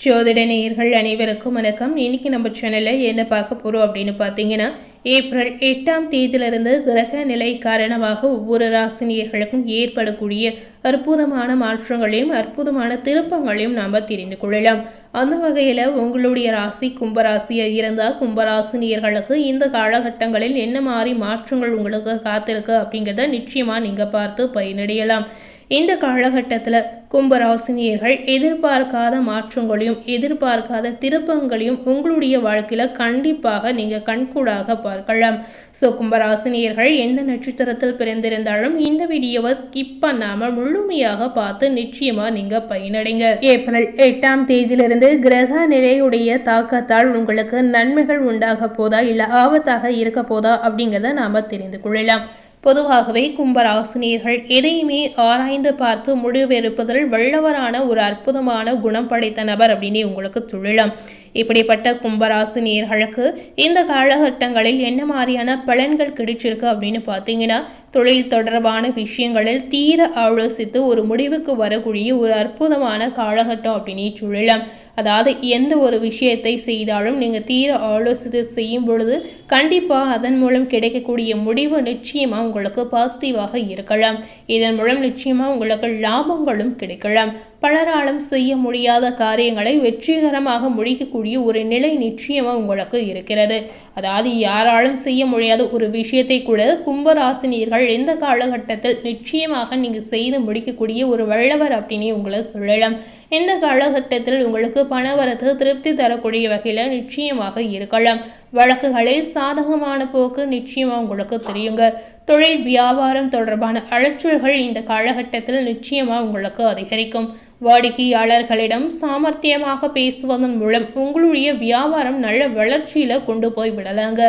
ஜோதிட நேயர்கள் அனைவருக்கும் வணக்கம். இன்னைக்கு நம்ம சேனலில் என்ன பார்க்க போகிறோம் அப்படின்னு பார்த்தீங்கன்னா, ஏப்ரல் 8ஆம் தேதியிலிருந்து கிரக நிலை காரணமாக ஒவ்வொரு ராசினியர்களுக்கும் ஏற்படக்கூடிய அற்புதமான மாற்றங்களையும் அற்புதமான திருப்பங்களையும் நாம் தெரிந்து கொள்ளலாம். அந்த வகையில் உங்களுடைய ராசி கும்பராசியாக இருந்தால் கும்பராசினியர்களுக்கு இந்த காலகட்டங்களில் என்ன மாதிரி மாற்றங்கள் உங்களுக்கு காத்திருக்கு அப்படிங்கிறத நிச்சயமாக நீங்கள் பார்த்து பயனடையலாம். இந்த காலகட்டத்தில் கும்பராசினியர்கள் எதிர்பார்க்காத மாற்றங்களையும் எதிர்பார்க்காத திருப்பங்களையும் உங்களுடைய வாழ்க்கையில் கண்டிப்பாக நீங்கள் கண்கூடாக பார்க்கலாம். ஸோ கும்பராசினியர்கள் எந்த நட்சத்திரத்தில் பிறந்திருந்தாலும் இந்த வீடியோவை ஸ்கிப் பண்ணாமல் முழுமையாக பார்த்து நிச்சயமாக நீங்கள் பயனடைங்க. ஏப்ரல் 8ஆம் தேதியிலிருந்து கிரக நிலையுடைய தாக்கத்தால் உங்களுக்கு நன்மைகள் உண்டாக போதா இல்லை ஆபத்தாக இருக்க போதா அப்படிங்கிறத நாம் தெரிந்து கொள்ளலாம். பொதுவாகவே கும்பராசினியர்கள் எதையுமே ஆராய்ந்து பார்த்து முடிவெடுப்பதில் வல்லவரான ஒரு அற்புதமான குணம் படைத்த நபர் அப்படின்னு உங்களுக்கு சொல்லலாம். இப்படிப்பட்ட கும்பராசினியர்களுக்கு இந்த காலகட்டங்களில் என்ன மாதிரியான பலன்கள் கிடைச்சிருக்கு அப்படின்னு பார்த்தீங்கன்னா, தொழில் தொடர்பான விஷயங்களில் தீர ஆலோசித்து ஒரு முடிவுக்கு வரக்கூடிய ஒரு அற்புதமான காலகட்டம் அப்படின்னு சொல்லலாம். அதாவது எந்த ஒரு விஷயத்தை செய்தாலும் நீங்கள் தீர ஆலோசித்து செய்யும் பொழுது கண்டிப்பாக அதன் மூலம் கிடைக்கக்கூடிய முடிவு நிச்சயமாக உங்களுக்கு பாசிட்டிவாக இருக்கலாம். இதன் மூலம் நிச்சயமாக உங்களுக்கு லாபங்களும் கிடைக்கலாம். பலராலும் செய்ய முடியாத காரியங்களை வெற்றிகரமாக முடிக்கக்கூடிய ஒரு நிலை நிச்சயமாக உங்களுக்கு இருக்கிறது. அதாவது யாராலும் செய்ய முடியாத ஒரு விஷயத்தை கூட கும்பராசினியர்கள் எந்த காலகட்டத்தில் நிச்சயமாக நீங்கள் செய்து முடிக்கக்கூடிய ஒரு வல்லவர் அப்படின்னு உங்களை சொல்லலாம். இந்த காலகட்டத்தில் உங்களுக்கு பணவரத்து திருப்தி தரக்கூடிய வகையில் நிச்சயமாக இருக்கலாம். வழக்குகளில் சாதகமான போக்கு நிச்சயமாக உங்களுக்கு தெரியுங்க. தொழில் வியாபாரம் தொடர்பான அலைச்சல்கள் இந்த காலகட்டத்தில் நிச்சயமாக உங்களுக்கு அதிகரிக்கும். வாடிக்கையாளர்களிடம் சாமர்த்தியமாக பேசுவதன் மூலம் உங்களுடைய வியாபாரம் நல்ல வளர்ச்சியில் கொண்டு போய் விடலாங்க.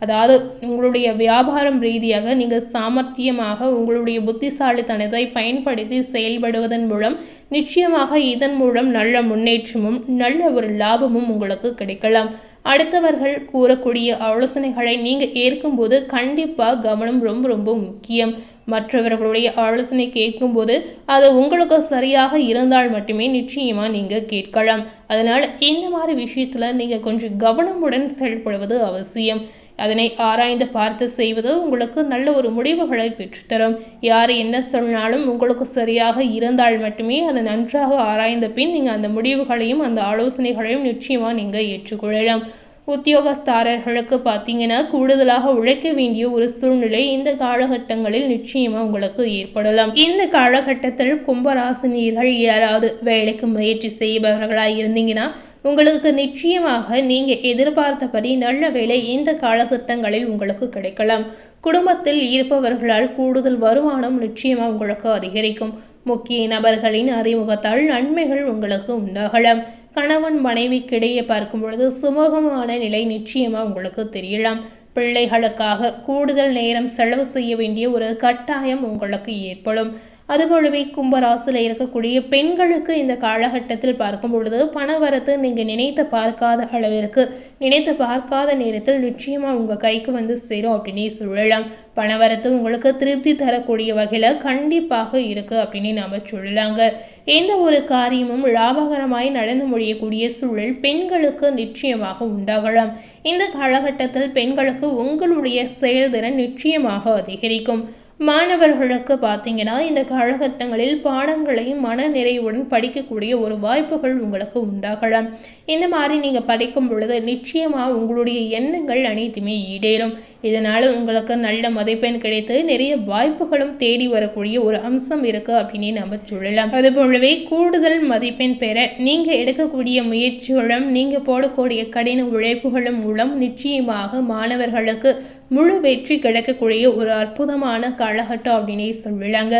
அதாவது உங்களுடைய வியாபாரம் ரீதியாக நீங்கள் சாமர்த்தியமாக உங்களுடைய புத்திசாலித்தனத்தை பயன்படுத்தி செயல்படுவதன் மூலம் நிச்சயமாக இதன் மூலம் நல்ல முன்னேற்றமும் நல்ல ஒரு லாபமும் உங்களுக்கு கிடைக்கலாம். அடுத்தவர்கள் கூறக்கூடிய ஆலோசனைகளை நீங்கள் ஏற்கும்போது கண்டிப்பாக கவனம் ரொம்ப ரொம்ப முக்கியம். மற்றவர்களுடைய ஆலோசனை கேட்கும்போது அது உங்களுக்கு சரியாக இருந்தால் மட்டுமே நிச்சயமாக நீங்கள் கேட்கலாம். அதனால் இந்த மாதிரி விஷயத்தில் நீங்கள் கொஞ்சம் கவனமுடன் செயல்படுவது அவசியம். அதனை ஆராய்ந்து பார்த்து செய்வது உங்களுக்கு நல்ல ஒரு முடிவுகளை பெற்றுத்தரும். யார் என்ன சொன்னாலும் உங்களுக்கு சரியாக இருந்தால் மட்டுமே அதை நன்றாக ஆராய்ந்த பின் நீங்கள் அந்த முடிவுகளையும் அந்த ஆலோசனைகளையும் நிச்சயமாக நீங்கள் ஏற்றுக்கொள்ளலாம். உத்தியோகஸ்தாரர்களுக்கு பார்த்தீங்கன்னா கூடுதலாக உழைக்க வேண்டிய ஒரு சூழ்நிலை இந்த காலகட்டங்களில் நிச்சயமாக உங்களுக்கு ஏற்படலாம். இந்த காலகட்டத்தில் கும்பராசினியர்கள் யாராவது வேலைக்கு முயற்சி செய்பவர்களாக இருந்தீங்கன்னா உங்களுக்கு நிச்சயமாக நீங்கள் எதிர்பார்த்தபடி நல்ல வேலை இந்த காலகட்டங்களில் உங்களுக்கு கிடைக்கலாம். குடும்பத்தில் இருப்பவர்களால் கூடுதல் வருமானம் நிச்சயமாக உங்களுக்கு அதிகரிக்கும். முக்கிய நபர்களின் அறிமுகத்தால் நன்மைகள் உங்களுக்கு உண்டாகலாம். கணவன் மனைவிக்கிடையே பார்க்கும் பொழுது சுமூகமான நிலை நிச்சயமாக உங்களுக்கு தெரியலாம். பிள்ளைகளுக்காக கூடுதல் நேரம் செலவு செய்ய வேண்டிய ஒரு கட்டாயம் உங்களுக்கு ஏற்படும். அதுபோலவே கும்பராசியில் இருக்கக்கூடிய பெண்களுக்கு இந்த காலகட்டத்தில் பார்க்கும் பொழுது பணவரத்து நீங்கள் நினைத்து பார்க்காத அளவிற்கு நினைத்து பார்க்காத நேரத்தில் நிச்சயமாக உங்கள் கைக்கு வந்து சேரும் அப்படின்னே சொல்லலாம். பணவரத்து உங்களுக்கு திருப்தி தரக்கூடிய வகையில் கண்டிப்பாக இருக்குது அப்படின்னு நாம் சொல்லலாங்க. எந்த ஒரு காரியமும் லாபகரமாய் நடந்து முடியக்கூடிய சூழல் பெண்களுக்கு நிச்சயமாக உண்டாகலாம். இந்த காலகட்டத்தில் பெண்களுக்கு உங்களுடைய செயல்திறன் நிச்சயமாக அதிகரிக்கும். மாணவர்களுக்கு பார்த்தீங்கன்னா இந்த காலகட்டங்களில் பாடங்களை மன நிறைவுடன் படிக்கக்கூடிய ஒரு வாய்ப்புகள் உங்களுக்கு உண்டாகலாம். இந்த மாதிரி நீங்கள் படிக்கும் பொழுது நிச்சயமாக உங்களுடைய எண்ணங்கள் அனைத்துமே ஈடேறும். இதனால் உங்களுக்கு நல்ல மதிப்பெண் கிடைத்து நிறைய வாய்ப்புகளும் தேடி வரக்கூடிய ஒரு அம்சம் இருக்குது அப்படின்னு நம்ம சொல்லலாம். அதுபோலவே கூடுதல் மதிப்பெண் பெற நீங்கள் எடுக்கக்கூடிய முயற்சிகளும் நீங்கள் போடக்கூடிய கடின உழைப்புகளும் மூலம் நிச்சயமாக மாணவர்களுக்கு முழு வெற்றி கிடைக்கக்கூடிய ஒரு அற்புதமான காலகட்டம் அப்படின்னே சொல்லலாங்க.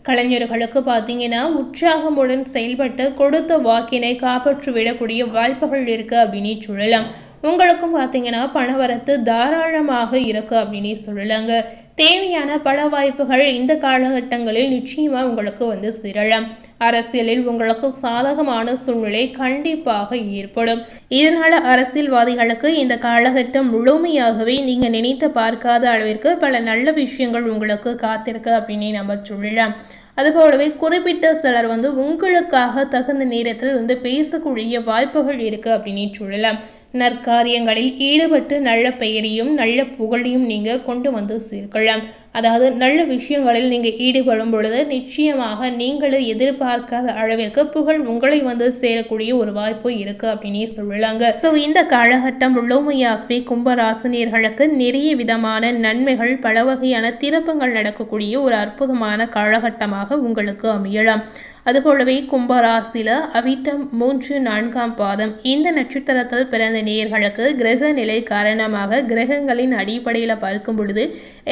கலைஞர்களுக்கு பார்த்தீங்கன்னா உற்சாகமுடன் செயல்பட்டு கொடுத்த வாக்கினை காப்பாற்றி விடக்கூடிய வாய்ப்புகள் இருக்குது அப்படின்னு சொல்லலாம். உங்களுக்கும் பார்த்தீங்கன்னா பணவரத்து தாராளமாக இருக்குது அப்படின்னு சொல்லலாங்க. தேவையான பல வாய்ப்புகள் இந்த காலகட்டங்களில் நிச்சயமாக உங்களுக்கு வந்து சேரலாம். அரசியலில் உங்களுக்கு சாதகமான சூழ்நிலை கண்டிப்பாக ஏற்படும். இதனால் அரசியல்வாதிகளுக்கு இந்த காலகட்டம் முழுமையாகவே நீங்கள் நினைத்து பார்க்காத அளவிற்கு பல நல்ல விஷயங்கள் உங்களுக்கு காத்திருக்கு அப்படின்னு நம்ம சொல்லலாம். அதுபோலவே குறிப்பிட்ட சிலர் உங்களுக்காக தகுந்த நேரத்தில் பேசக்கூடிய வாய்ப்புகள் இருக்குது அப்படின்னு சொல்லலாம். நற்காரியங்களில் ஈடுபட்டு நல்ல பெயரையும் நல்ல புகழையும் நீங்கள் கொண்டு சேர்க்கலாம். அதாவது நல்ல விஷயங்களில் நீங்கள் ஈடுபடும் பொழுது நிச்சயமாக நீங்களும் எதிர்பார்க்காத அளவிற்கு புகழ் உங்களை சேரக்கூடிய ஒரு வாய்ப்பு இருக்குது அப்படின்னே சொல்லலாங்க. ஸோ இந்த காலகட்டம் முழுமையாகவே கும்பராசினியர்களுக்கு நிறைய விதமான நன்மைகள், பல வகையான திருப்பங்கள் நடக்கக்கூடிய ஒரு அற்புதமான காலகட்டமாக உங்களுக்கு அமையலாம். அதுபோலவே கும்பராசியில் அவிட்டம் 3, 4ஆம் பாதம் இந்த நட்சத்திரத்தில் பிறந்த நேயர்களுக்கு கிரக நிலை காரணமாக கிரகங்களின் அடிப்படையில் பார்க்கும் பொழுது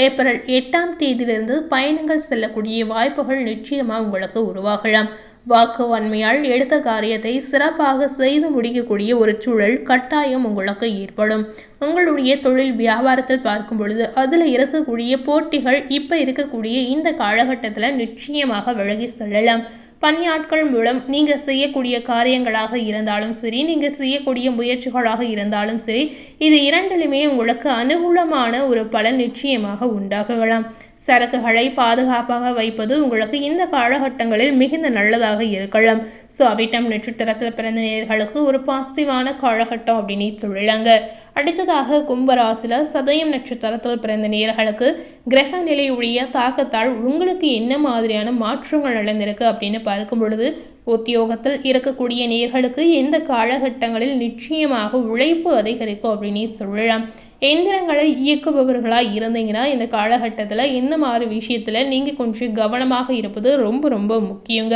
ஏப்ரல் 8ஆம் தேதியிலிருந்து பயணங்கள் செல்லக்கூடிய வாய்ப்புகள் நிச்சயமாக உங்களுக்கு உருவாகலாம். வாக்கு வன்மையால் எடுத்த காரியத்தை சிறப்பாக செய்து முடிக்கக்கூடிய ஒரு சூழல் கட்டாயம் உங்களுக்கு ஏற்படும். உங்களுடைய தொழில் வியாபாரத்தில் பார்க்கும் பொழுது அதில் இருக்கக்கூடிய போட்டிகள் இப்போ இருக்கக்கூடிய இந்த காலகட்டத்தில் நிச்சயமாக விலகி செல்லலாம். பணியாட்கள் மூலம் நீங்கள் செய்யக்கூடிய காரியங்களாக இருந்தாலும் சரி, நீங்கள் செய்யக்கூடிய முயற்சிகளாக இருந்தாலும் சரி, இது இரண்டிலுமே உங்களுக்கு அனுகூலமான ஒரு பலன் நிச்சயமாக உண்டாகலாம். சரக்குகளை பாதுகாப்பாக வைப்பது உங்களுக்கு இந்த காலகட்டங்களில் மிகுந்த நல்லதாக இருக்கலாம். ஸோ அவிட்டம் நட்சத்திரத்தில் பிறந்த நேயர்களுக்கு ஒரு பாசிட்டிவான காலகட்டம் அப்படின்னு சொல்லலாங்க. அடுத்ததாக கும்பராசியில் சதயம் நட்சத்திரத்தில் பிறந்த நேயர்களுக்கு கிரக நிலையுடைய தாக்கத்தால் உங்களுக்கு என்ன மாதிரியான மாற்றங்கள் நடந்திருக்கு அப்படின்னு பார்க்கும் பொழுது, உத்தியோகத்தில் இருக்கக்கூடிய நேயர்களுக்கு இந்த காலகட்டங்களில் நிச்சயமாக உழைப்பு அதிகரிக்கும் அப்படின்னு சொல்லலாம். எந்திரங்களை இயக்குபவர்களாக இருந்தீங்கன்னா இந்த காலகட்டத்தில் இந்த மாதிரி விஷயத்தில் நீங்கள் கொஞ்சம் கவனமாக இருப்பது ரொம்ப ரொம்ப முக்கியங்க.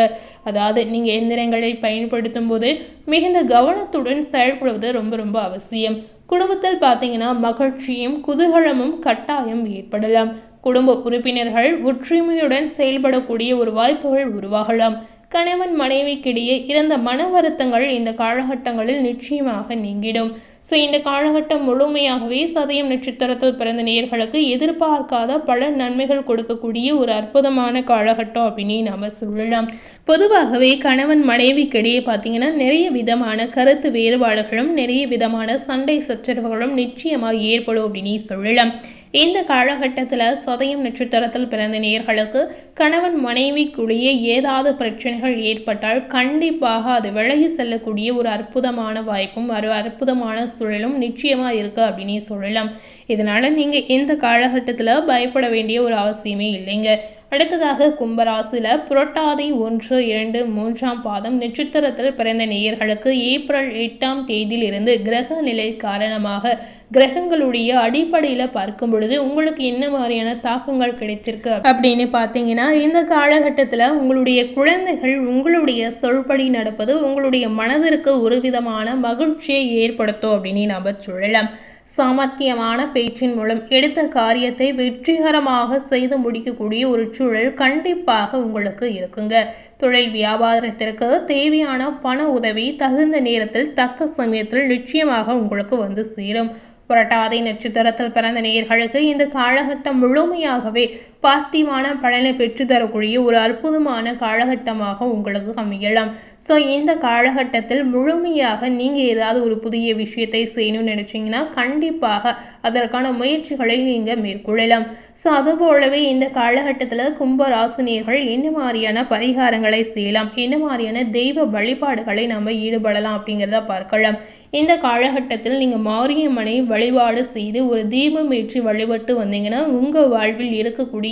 அதாவது நீங்கள் எந்திரங்களை பயன்படுத்தும் போது மிகுந்த கவனத்துடன் செயல்படுவது ரொம்ப ரொம்ப அவசியம். குடும்பத்தில் பார்த்தீங்கன்னா மகிழ்ச்சியும் குதூகலமும் கட்டாயம் ஏற்படலாம். குடும்ப உறுப்பினர்கள் ஒற்றுமையுடன் செயல்படக்கூடிய ஒரு வாய்ப்புகள் உருவாகலாம். கணவன் மனைவிக்கிடையே இருந்த மன வருத்தங்கள் இந்த காலகட்டங்களில் நிச்சயமாக நீங்கிடும். ஸோ இந்த காலகட்டம் முழுமையாகவே சதயம் நட்சத்திரத்தில் பிறந்த நேயர்களுக்கு எதிர்பார்க்காத பல நன்மைகள் கொடுக்கக்கூடிய ஒரு அற்புதமான காலகட்டம் அப்படின்னு நம்ம சொல்லலாம். பொதுவாகவே கணவன் மனைவிக்கிடையே பார்த்தீங்கன்னா நிறைய விதமான கருத்து வேறுபாடுகளும் நிறைய விதமான சண்டை சச்சரவுகளும் நிச்சயமாக ஏற்படும் அப்படின்னு சொல்லலாம். இந்த காலகட்டத்தில் சதயம் நட்சத்திரத்தில் பிறந்த நேயர்களுக்கு கணவன் மனைவிக்குள்ளேயே ஏதாவது பிரச்சனைகள் ஏற்பட்டால் கண்டிப்பாக அது விலகி செல்லக்கூடிய ஒரு அற்புதமான வாய்ப்பும் ஒரு அற்புதமான சூழலும் நிச்சயமாக இருக்குது அப்படின்னு சொல்லலாம். இதனால் நீங்கள் இந்த காலகட்டத்தில் பயப்பட வேண்டிய ஒரு அவசியமே இல்லைங்க. அடுத்ததாக கும்பராசியில் புரட்டாதி 1, 2, 3ஆம் பாதம் நட்சத்திரத்தில் பிறந்த நேயர்களுக்கு ஏப்ரல் 8ஆம் தேதியிலிருந்து கிரக நிலை காரணமாக கிரகங்களுடைய அடிப்படையில் பார்க்கும் பொழுது உங்களுக்கு என்ன மாதிரியான தாக்கங்கள் கிடைச்சிருக்கு அப்படின்னு பார்த்தீங்கன்னா, இந்த காலகட்டத்தில் உங்களுடைய குழந்தைகள் உங்களுடைய சொல்படி நடப்பது உங்களுடைய மனதிற்கு ஒரு விதமான மகிழ்ச்சியை ஏற்படுத்தும் அப்படின்னு நம்ம சொல்லலாம். சாமர்த்தியமான பேச்சின் மூலம் எடுத்த காரியத்தை வெற்றிகரமாக செய்து முடிக்கக்கூடிய ஒரு சூழல் கண்டிப்பாக உங்களுக்கு இருக்குங்க. தொழில் வியாபாரத்திற்கு தேவையான பண உதவி தகுந்த நேரத்தில் தக்க சமயத்தில் நிச்சயமாக உங்களுக்கு சேரும். புரட்டாதி நட்சத்திரத்தில் பிறந்த நேயர்களுக்கு இந்த காலகட்டம் முழுமையாகவே பாசிட்டிவான பலனை பெற்று தரக்கூடிய ஒரு அற்புதமான காலகட்டமாக உங்களுக்கு அமையலாம். ஸோ இந்த காலகட்டத்தில் முழுமையாக நீங்கள் ஏதாவது ஒரு புதிய விஷயத்தை செய்யணும்னு நினச்சிங்கன்னா கண்டிப்பாக அதற்கான முயற்சிகளை நீங்கள் மேற்கொள்ளலாம். ஸோ அதுபோலவே இந்த காலகட்டத்தில் கும்பராசினியர்கள் என்ன மாதிரியான பரிகாரங்களை செய்யலாம், என்ன மாதிரியான தெய்வ வழிபாடுகளை நம்ம ஈடுபடலாம் அப்படிங்கிறத பார்க்கலாம். இந்த காலகட்டத்தில் நீங்கள் மாரியம்மனை வழிபாடு செய்து ஒரு தீபம் ஏற்றி வழிபட்டு வந்தீங்கன்னா உங்கள் வாழ்வில் இருக்கக்கூடிய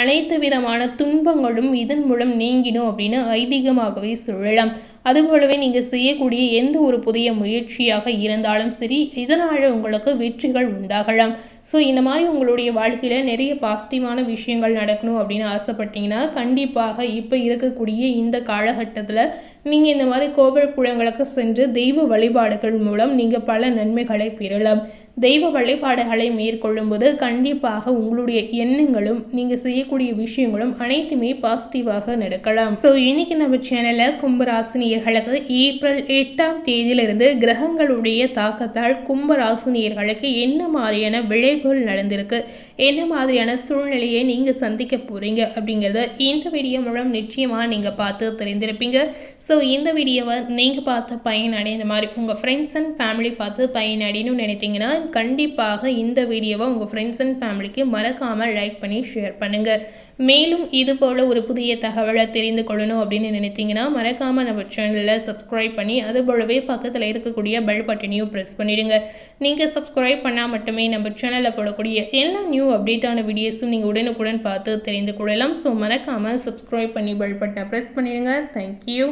அனைத்து விதமான துன்பங்களும் இதன் மூலம் நீங்கிடும் அப்படின்னு ஐதீகமாகவே சொல்லலாம். அதுபோலவே நீங்கள் செய்யக்கூடிய எந்த ஒரு புதிய முயற்சியாக இருந்தாலும் சரி, இதனால் உங்களுக்கு வெற்றிகள் உண்டாகலாம். ஸோ இந்த மாதிரி உங்களுடைய வாழ்க்கையில் நிறைய பாசிட்டிவான விஷயங்கள் நடக்கணும் அப்படின்னு ஆசைப்பட்டீங்கன்னா கண்டிப்பாக இப்போ இருக்கக்கூடிய இந்த காலகட்டத்தில் நீங்கள் இந்த மாதிரி கோவில் குளங்களுக்கு சென்று தெய்வ வழிபாடுகள் மூலம் நீங்கள் பல நன்மைகளை பெறலாம். தெய்வ வழிபாடுகளை மேற்கொள்ளும் போது கண்டிப்பாக உங்களுடைய எண்ணங்களும் நீங்கள் செய்யக்கூடிய விஷயங்களும் அனைத்துமே பாசிட்டிவாக நடக்கலாம். ஸோ இன்னைக்கு நம்ம சேனலில் கும்பராசினியர்களுக்கு ஏப்ரல் 8ஆம் தேதியிலிருந்து கிரகங்களுடைய தாக்கத்தால் கும்பராசினியர்களுக்கு என்ன மாதிரியான விளைவுகள் நடந்திருக்கு, என்ன மாதிரியான சூழ்நிலையை நீங்கள் சந்திக்க போகிறீங்க அப்படிங்கிறத இந்த வீடியோ மூலம் நிச்சயமாக நீங்கள் பார்த்து தெரிந்திருப்பீங்க. ஸோ இந்த வீடியோவை நீங்கள் பார்த்து பயனடைய இந்த மாதிரி உங்கள் ஃப்ரெண்ட்ஸ் அண்ட் ஃபேமிலி பார்த்து பயனடையணும்னு நினைத்தீங்கன்னா கண்டிப்பாக இந்த வீடியோவை உங்கள் ஃப்ரெண்ட்ஸ் அண்ட் ஃபேமிலிக்கு மறக்காமல் லைக் பண்ணி ஷேர் பண்ணுங்கள். மேலும் இது போல் ஒரு புதிய தகவலை தெரிந்து கொள்ளணும் அப்படின்னு நினைத்தீங்கன்னா மறக்காமல் நம்ம சேனலில் சப்ஸ்கிரைப் பண்ணி அது போலவே பக்கத்தில் இருக்கக்கூடிய பெல் பட்டனையும் ப்ரெஸ் பண்ணிடுங்க. நீங்கள் சப்ஸ்கிரைப் பண்ணால் மட்டுமே நம்ம சேனலில் போடக்கூடிய எல்லா நியூ அப்டேட்டான வீடியோஸும் நீங்கள் உடனுக்குடன் பார்த்து தெரிந்து கொள்ளலாம். ஸோ மறக்காமல் சப்ஸ்கிரைப் பண்ணி பெல் பட்டனை ப்ரெஸ் பண்ணிடுங்க. தேங்க்யூ.